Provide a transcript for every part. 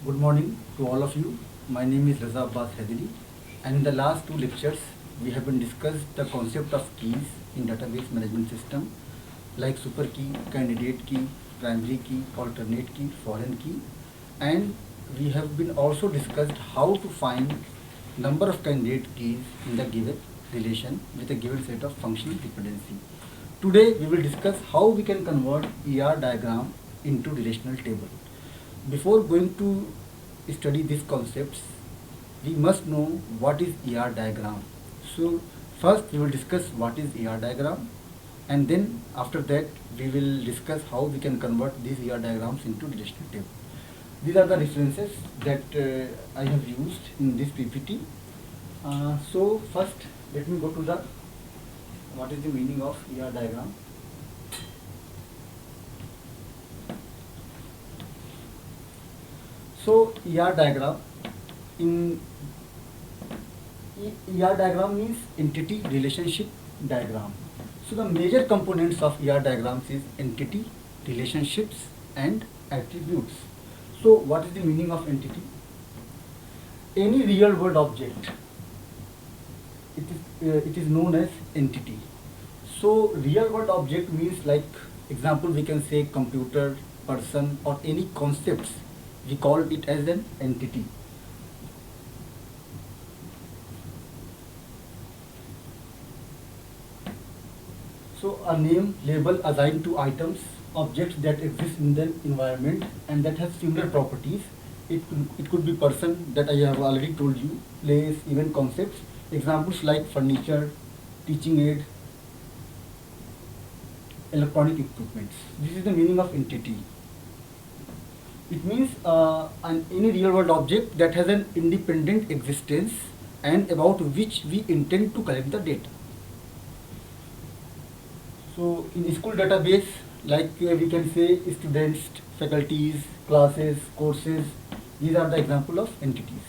Good morning to all of you. My name is Raza Abbas Hedili, and in the last two lectures we have been discussed the concept of keys in database management system like super key, candidate key, primary key, alternate key, foreign key, and we have been also discussed how to find number of candidate keys in the given relation with a given set of functional dependency. Today we will discuss how we can convert ER diagram into relational table. Before going to study these concepts, we must know what is ER diagram. So first we will discuss what is ER diagram, and then after that we will discuss how we can convert these ER diagrams into relational table. These are the references that I have used in this PPT. So first let me go to the what is the meaning of ER diagram. So ER diagram ER diagram means entity relationship diagram. So the major components of ER diagrams is entity, relationships and attributes. So what is the meaning of entity? Any real world object, it is known as entity. So real world object means, like example we can say computer, person or any concepts, we call it as an entity. So a name, label assigned to items, objects that exist in the environment and that have similar properties. It could be person, that I have already told you, place, even concepts. Examples like furniture, teaching aid, electronic equipments. This is the meaning of entity. It means any real world object that has an independent existence and about which we intend to collect the data. So in school database, like we can say students, faculties, classes, courses, these are the example of entities.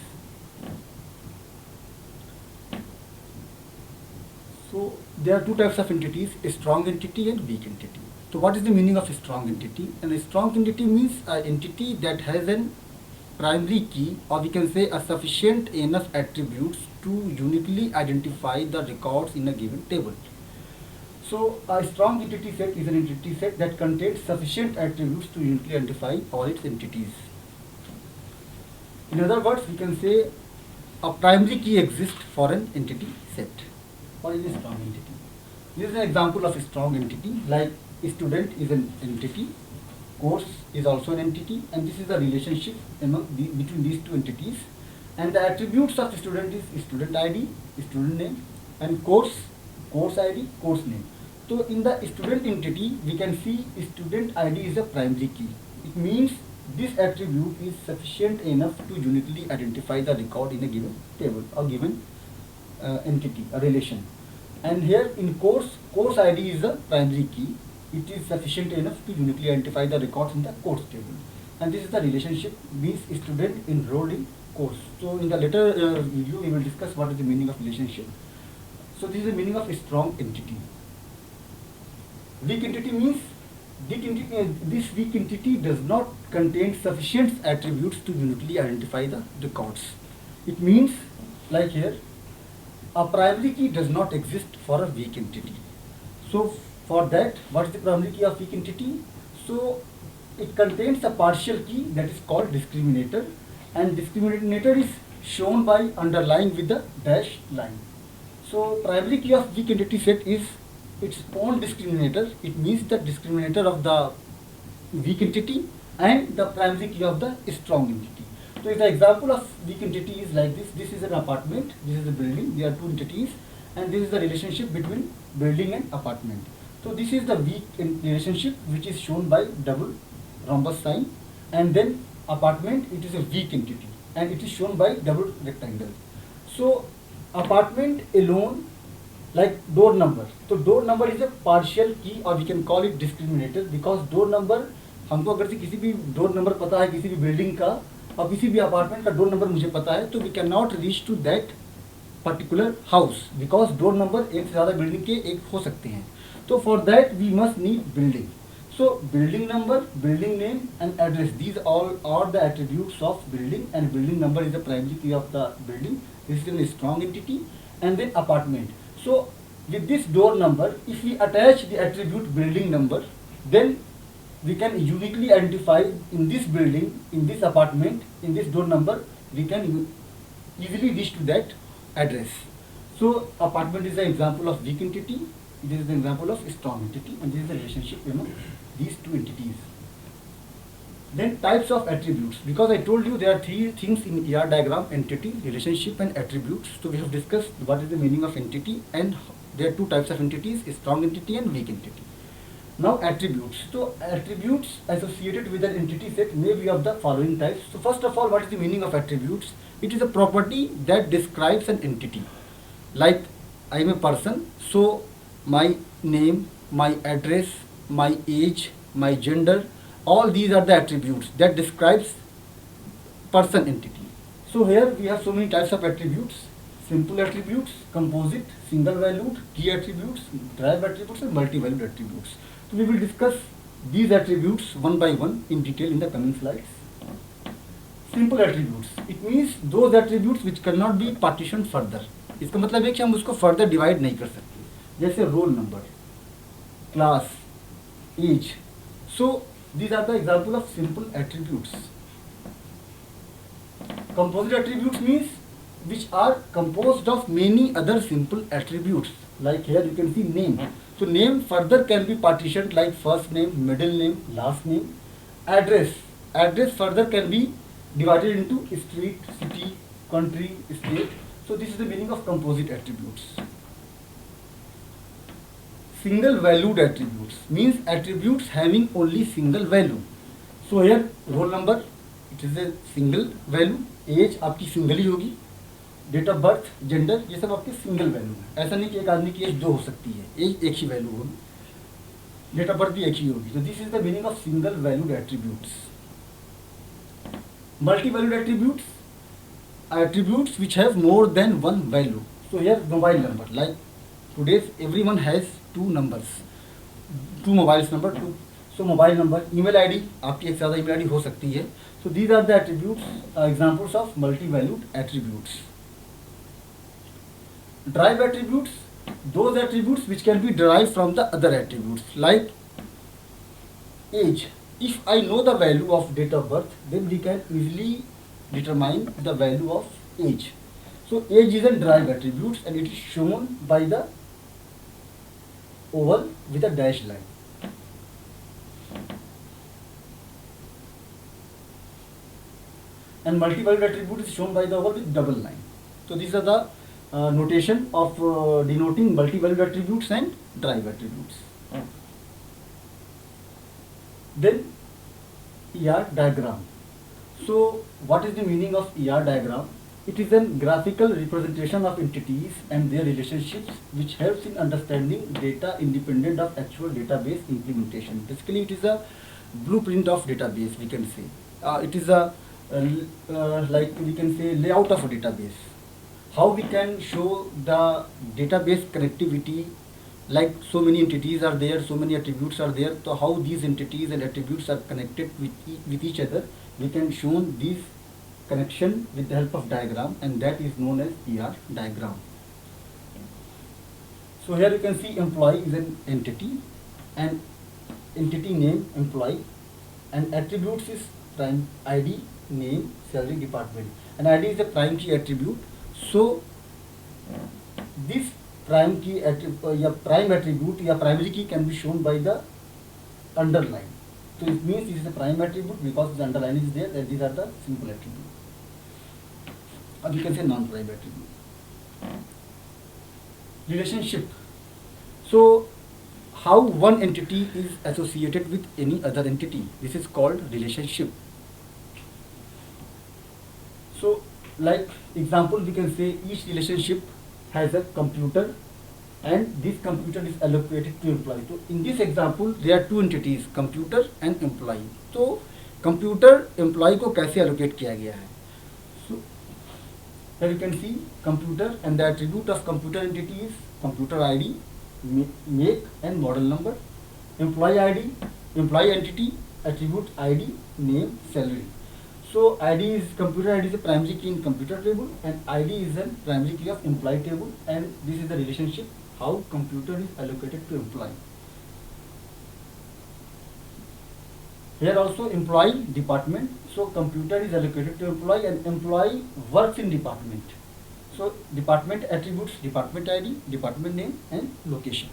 So there are two types of entities, a strong entity and weak entity. So what is the meaning of a strong entity? And a strong entity means an entity that has an primary key, or we can say a sufficient enough attributes to uniquely identify the records in a given table. So a strong entity set is an entity set that contains sufficient attributes to uniquely identify all its entities. In other words, we can say a primary key exists for an entity set. What is a strong entity? This is an example of a strong entity, like student is an entity, course is also an entity, and this is the relationship between these two entities. And the attributes of student is student ID, student name, and course ID, course name. So in the student entity, we can see student ID is a primary key. It means this attribute is sufficient enough to uniquely identify the record in a given table or given entity, a relation. And here in course ID is the primary key. It is sufficient enough to uniquely identify the records in the course table. And this is the relationship, means student enrolled in course. So in the later video we will discuss what is the meaning of relationship. So this is the meaning of a strong entity. Weak entity means this weak entity does not contain sufficient attributes to uniquely identify the records. It means, like here, a primary key does not exist for a weak entity. So for that, what is the primary key of weak entity? So it contains a partial key that is called discriminator, and discriminator is shown by underlying with the dash line. So primary key of weak entity set is its own discriminator. It means the discriminator of the weak entity and the primary key of the strong entity. So the example of weak entity is like this. This is an apartment, this is a building, there are two entities, and this is the relationship between building and apartment. So this is the weak relationship, which is shown by double rhombus sign, and then apartment, it is a weak entity and it is shown by double rectangle. So apartment alone, like door number. So door number is a partial key, or we can call it discriminator, because door number, हमको अगर से किसी भी door number पता है किसी भी building का और किसी भी अपार्टमेंट का डोर नंबर मुझे पता है, तो we can not reach to that particular house, because door number एक से ज़्यादा बिल्डिंग के एक हो सकते हैं. तो for that we must need building. So building number, building name and address, these all are the attributes of building, and building number is the primary key of the building. This is a strong entity. And then apartment. So with this door number, if we attach the attribute building number, then we can uniquely identify in this building, in this apartment, in this door number, we can easily reach to that address. So apartment is an example of weak entity, this is an example of strong entity, and this is the relationship among these two entities. Then types of attributes, because I told you there are three things in ER diagram: entity, relationship and attributes. So we have discussed what is the meaning of entity, and there are two types of entities: strong entity and weak entity. Now attributes. So attributes associated with an entity set may be of the following types. So first of all, what is the meaning of attributes? It is a property that describes an entity. Like I am a person, so my name, my address, my age, my gender, all these are the attributes that describes person entity. So here we have so many types of attributes: simple attributes, composite, single valued, key attributes, drive attributes and multi-valued attributes. So we will discuss these attributes one by one in detail in the coming slides. Simple attributes, it means those attributes which cannot be partitioned further. इसका मतलब है कि हम उसको further divide नहीं कर सकते, जैसे roll number, class, age. So these are the example of simple attributes. Composite attributes means which are composed of many other simple attributes. Like here you can see name. So name further can be partitioned like first name, middle name, last name. Address, address further can be divided into street, city, country, state. So this is the meaning of composite attributes. Single valued attributes means attributes having only single value. So here roll number, it is a single value. Age आपकी single ही होगी. Date of birth, gender, ये सब आपके single value है. ऐसा नहीं कि एक आदमी की एज दो हो सकती है, एज एक ही वैल्यू होगी, डेट ऑफ बर्थ भी एक ही होगी. तो this is the meaning of single valued attributes. Multi valued attributes, attributes which have more than one value. So here mobile number, like today's everyone has two numbers, two mobiles number, two. So mobile number, email ID, आपकी एक ज़्यादा email ID हो सकती है. So these are the attributes, examples of multi-valued attributes. Drive attributes, those attributes which can be derived from the other attributes, like age. If I know the value of date of birth, then we can easily determine the value of age. So age is a derived attribute and it is shown by the oval with a dashed line. And multi-valued attribute is shown by the oval with double line. So these are the notation of denoting multi-valued attributes and derived attributes. Then ER diagram. So what is the meaning of ER diagram? It is a graphical representation of entities and their relationships which helps in understanding data independent of actual database implementation. Basically it is a blueprint of database, we can say. It is a like we can say layout of a database. How we can show the database connectivity, like so many entities are there, so many attributes are there. So how these entities and attributes are connected with each other, we can show these connection with the help of diagram, and that is known as ER diagram. So here you can see employee is an entity, and entity name employee, and attributes is prime ID, name, salary, department, and ID is a prime key attribute. So this prime key prime attribute या primary key can be shown by the underline. So it means this is a prime attribute because the underline is there, and these are the simple attribute. Or you can say non-prime attribute. Relationship. So how one entity is associated with any other entity, this is called relationship. So like example, we can say each relationship has a computer and this computer is allocated to employee. So in this example there are two entities, computer and employee. So computer employee को कैसे allocate किया गया है? So here you can see computer, and the attribute of computer entity is computer ID, make and model number. employee ID, employee entity, attribute ID, name, salary. So ID is computer ID is a primary key in computer table, and ID is a primary key of employee table, and this is the relationship how computer is allocated to employee. Here also employee department. So computer is allocated to employee, and employee works in department. So department attributes, department ID, department name, and location.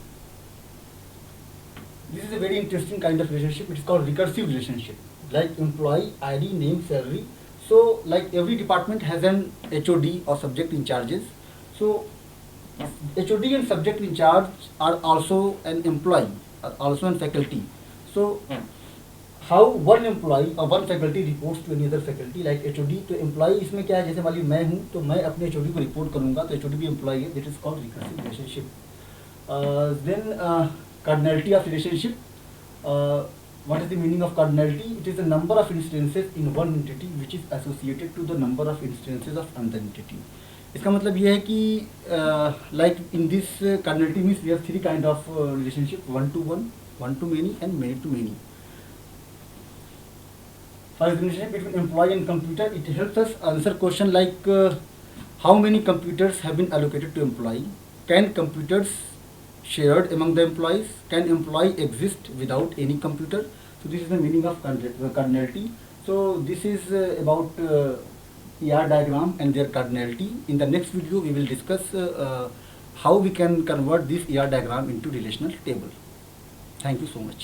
This is a very interesting kind of relationship. It is called recursive relationship. Like employee ID, name, salary. So like every department has an HOD or subject in charges. So HOD and subject in charge are also an employee, are also an faculty. So how one employee or one faculty reports to any other faculty, like HOD. तो employee इसमें क्या है, जैसे मान ली मैं हूँ तो मैं अपने HOD को रिपोर्ट करूँगा, तो HOD भी employee है. That is called recursive relationship. Then cardinality of relationship. What is the meaning of cardinality? It is the number of instances in one entity which is associated to the number of instances of another entity. इसका मतलब ये है कि like in this cardinality means we have three kind of relationship: one to one, one to many, and many to many. For relationship between employee and computer, it helps us answer question like how many computers have been allocated to employee? Can computers shared among the employees? Can employee exist without any computer? So this is the meaning of cardinality. So this is about ER diagram and their cardinality. In the next video we will discuss how we can convert this ER diagram into relational table. Thank you so much.